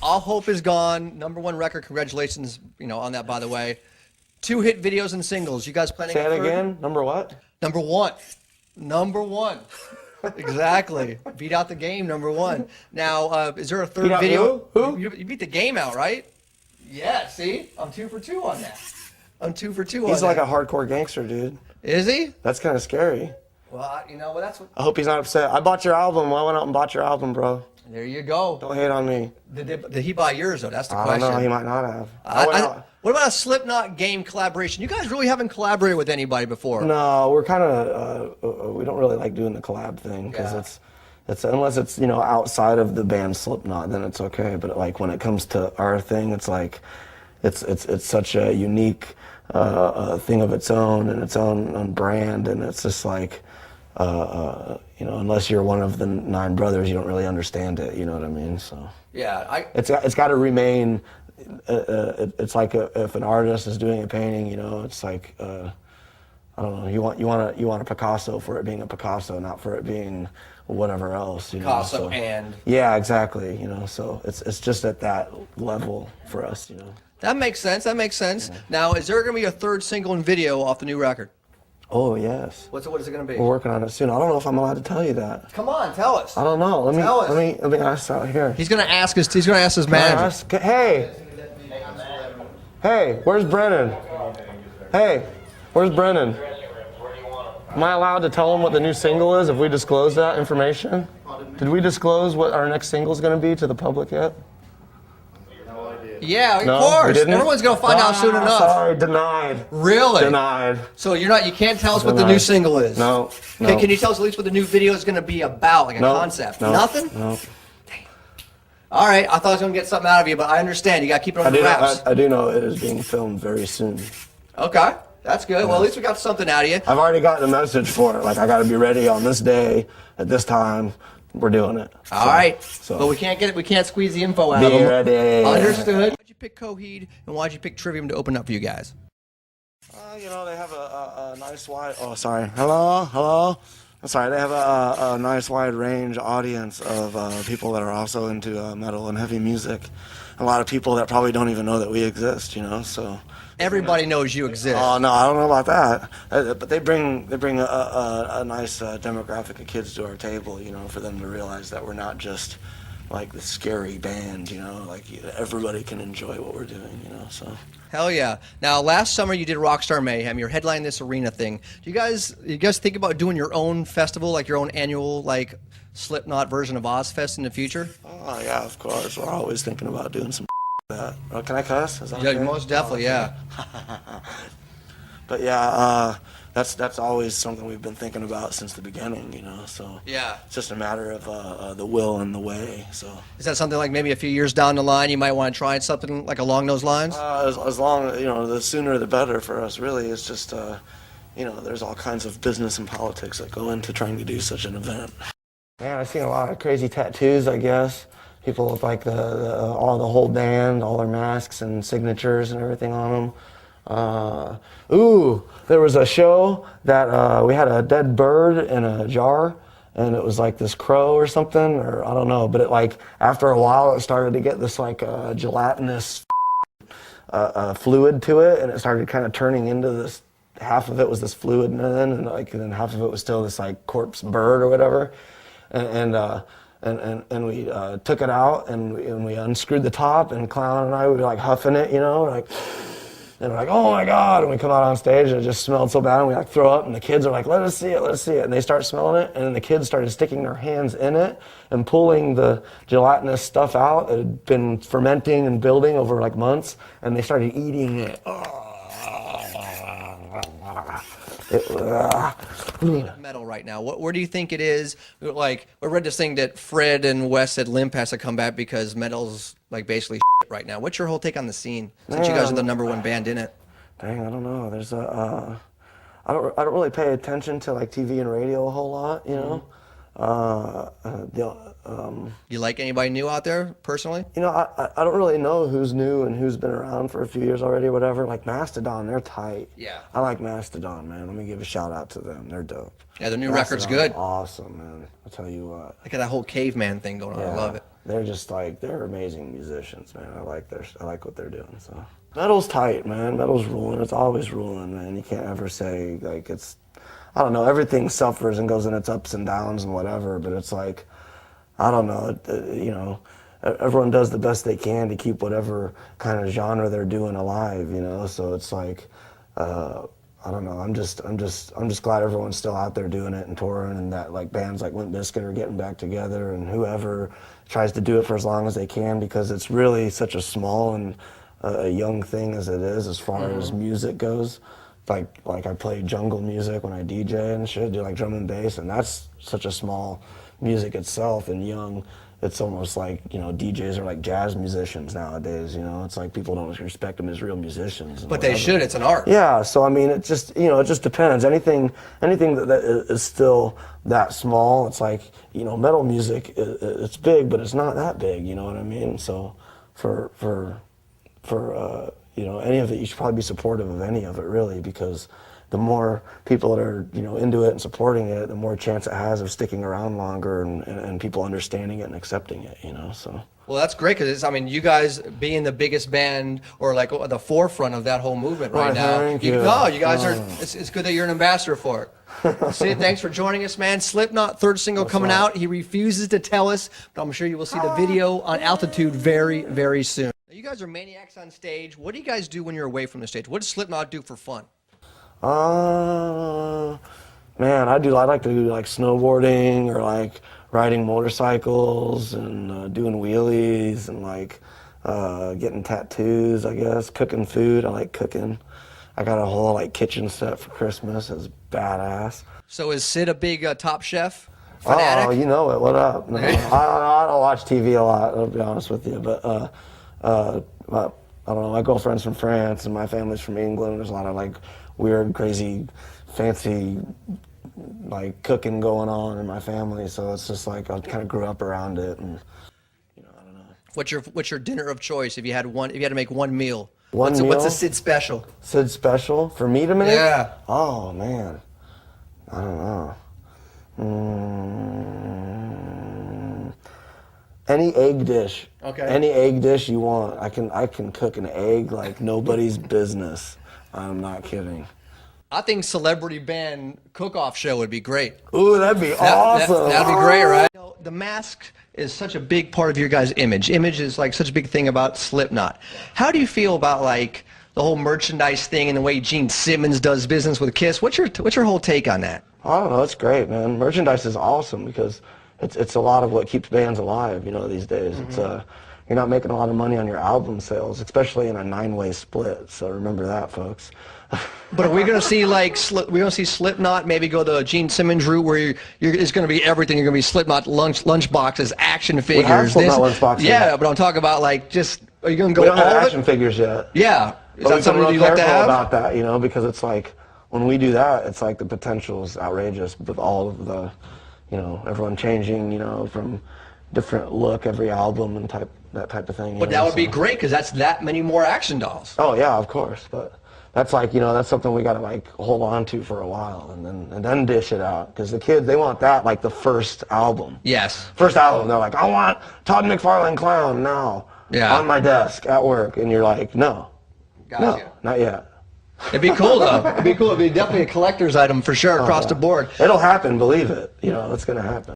All Hope Is Gone, #1 record. Congratulations, on that, by the way. 2 hit videos and singles. You guys planning? Say it again. Number what? #1. #1. Exactly. Beat out the game, #1. Now, is there a third video? Who? You beat the game out, right? Yeah. See, I'm 2 for 2 on that. I'm 2 for 2 on that. He's like a hardcore gangster, dude. Is he? That's kind of scary. Well, that's what. I hope he's not upset. I bought your album. I went out and bought your album, bro. There you go. Don't hate on me. Did he buy yours though? That's the question. I don't know. He might not have. What about a Slipknot game collaboration? You guys really haven't collaborated with anybody before. No, we're kind of we don't really like doing the collab thing because it's unless it's outside of the band Slipknot, then it's okay. But like when it comes to our thing, it's like it's such a unique thing of its own and its own brand, and it's just like unless you're one of the 9 brothers, you don't really understand it. You know what I mean? So yeah, it's got to remain. It's like if an artist is doing a painting, it's like I don't know. You want a Picasso for it being a Picasso, not for it being whatever else. Picasso and yeah, exactly. So it's just at that level for us. That makes sense. Yeah. Now, is there going to be a 3rd single and video off the new record? Oh yes. What is it going to be? We're working on it soon. I don't know if I'm allowed to tell you that. Come on, tell us. I don't know. Let me ask out here. He's going to ask his manager. Hey, where's Brennan? Hey, where's Brennan? Am I allowed to tell him what the new single is if we disclose that information? Did we disclose what our next single is going to be to the public yet? Yeah, of course. Everyone's going to find out soon enough. Sorry, denied. Really? Denied. So you can't tell us what the new single is? No. Okay, can you tell us at least what the new video is going to be about, like a concept? No. Nothing? No. All right, I thought I was going to get something out of you, but I understand. You got to keep it on the wraps. I do know it is being filmed very soon. Okay, that's good. Well, at least we got something out of you. I've already gotten a message for it. Like, I got to be ready on this day, at this time. We're doing it. All right. But we can't squeeze the info out of them. Be ready. Understood. Why'd you pick Coheed, and why'd you pick Trivium to open up for you guys? They have a nice wide... Oh, sorry. Hello? Sorry, they have a nice wide range audience of people that are also into metal and heavy music. A lot of people that probably don't even know that we exist, so... Everybody knows you exist. Oh, no, I don't know about that. But they bring a nice demographic of kids to our table, for them to realize that we're not just like the scary band, like everybody can enjoy what we're doing, so. Hell yeah. Now, last summer you did Rockstar Mayhem. You're headlining this arena thing. Do you guys think about doing your own festival, like your own annual, like, Slipknot version of Ozfest in the future? Oh, yeah, of course. We're always thinking about doing some that. Oh, can I cuss? Is that yeah, okay? Most definitely, yeah. But yeah, that's always something we've been thinking about since the beginning, so yeah, it's just a matter of the will and the way. So is that something like maybe a few years down the line you might want to try something like along those lines? As long the sooner the better for us. Really, it's just there's all kinds of business and politics that go into trying to do such an event. Man, I've seen a lot of crazy tattoos, I guess. People with like the whole band, all their masks and signatures and everything on them. There was a show that we had a dead bird in a jar, and it was like this crow or something, or I don't know, but it after a while it started to get this gelatinous fluid to it, and it started kind of turning into this. Half of it was this fluid, and then half of it was still this corpse bird or whatever, and we took it out and we unscrewed the top, and Clown and I we were huffing it, and we're like, oh my God, and we come out on stage and it just smelled so bad, and we throw up, and the kids are like, let us see it, and they start smelling it, and then the kids started sticking their hands in it and pulling the gelatinous stuff out. It had been fermenting and building over months, and they started eating it. Metal right now. Where do you think it is? I read this thing that Fred and Wes said Limp has to come back because metal's basically right now. What's your whole take on the scene since you guys are the #1 band in it? Dang, I don't know. There's I don't really pay attention to TV and radio a whole lot, You like anybody new out there personally? I don't really know who's new and who's been around for a few years already or whatever. Mastodon, they're tight. Yeah. I like Mastodon, man. Let me give a shout out to them. They're dope. Yeah, the new record's good. Awesome, man. I'll tell you what. Look at that whole caveman thing going on. Yeah. I love it. they're just like, they're amazing musicians, man. I like what they're doing. So metal's tight, man. Metal's ruling. It's always ruling, man. You can't ever say like it's. I don't know. Everything suffers and goes in its ups and downs and whatever, but it's like, I don't know. You know, everyone does the best they can to keep whatever kind of genre they're doing alive. You know, so it's like. I don't know. I'm just glad everyone's still out there doing it and touring, and that like bands like Limp Bizkit are getting back together, and whoever tries to do it for as long as they can, because it's really such a small and a young thing as it is as far as music goes. Like I play jungle music when I DJ and shit, do like drum and bass, and that's such a small music itself and young. It's almost like, you know, DJs are like jazz musicians nowadays, you know. It's like people don't respect them as real musicians. But they should. It's an art. Yeah, so I mean, it just, you know, it just depends. Anything that is still that small, it's like, you know, metal music, it's big, but it's not that big, you know what I mean? So for you know, any of it, you should probably be supportive of any of it, really, because the more people that are, you know, into it and supporting it, the more chance it has of sticking around longer and people understanding it and accepting it, you know, so. Well, that's great because, I mean, you guys being the biggest band or like at the forefront of that whole movement right now. Thank you. No, you guys are, it's good that you're an ambassador for it. Sid, thanks for joining us, man. Slipknot, third single coming out. He refuses to tell us, but I'm sure you will see the video on Altitude very, very soon. You guys are maniacs on stage. What do you guys do when you're away from the stage? What does Slipknot do for fun? Man, I like to do like snowboarding or like riding motorcycles and doing wheelies and like getting tattoos, I guess, cooking food. I like cooking. I got a whole like kitchen set for Christmas. It's badass. So is Sid a big Top Chef fanatic? Oh, you know it. What up? No, I don't watch TV a lot, I'll be honest with you, but I don't know, my girlfriend's from France and my family's from England. There's a lot of like weird, crazy, fancy, like cooking going on in my family. So it's just like I kind of grew up around it, and you know, I don't know. What's your dinner of choice if you had to make one meal? What's a Sid special? Sid special for me to make? Yeah. Oh man, I don't know. Any egg dish. Okay. Any egg dish you want. I can cook an egg like nobody's business. I'm not kidding. I think celebrity band cook-off show would be great. Ooh, that'd be awesome. That'd be great, right? You know, the mask is such a big part of your guys' image. Image is like such a big thing about Slipknot. How do you feel about like the whole merchandise thing and the way Gene Simmons does business with Kiss? What's your whole take on that? I don't know. It's great, man. Merchandise is awesome because it's a lot of what keeps bands alive, you know, these days. Mm-hmm. It's you're not making a lot of money on your album sales, especially in a 9-way split. So remember that, folks. But are we going to see like we're going to see Slipknot maybe go the Gene Simmons route where it's going to be everything? You're going to be Slipknot lunch boxes, action figures. We have Slipknot lunch boxes. Yeah, but I'm talking about like just are you going to go? We don't all have of action it? figures yet. Yeah, is but that something you'd like to have? About that, you know, because it's like when we do that, it's like the potential is outrageous with all of the, you know, everyone changing, you know, from different look every album and that type of thing. But that would be great because that's that many more action dolls. Oh yeah, of course. But that's like, you know, that's something we got to like hold on to for a while and then dish it out, because the kids, they want that like the first album. Yes. First album, they're like, I want Todd McFarlane Clown now. Yeah. On my desk at work, and you're like, no, no, not yet. It'd be cool though. It'd be cool. It'd be definitely a collector's item for sure across the board. It'll happen, believe it. You know, it's gonna happen.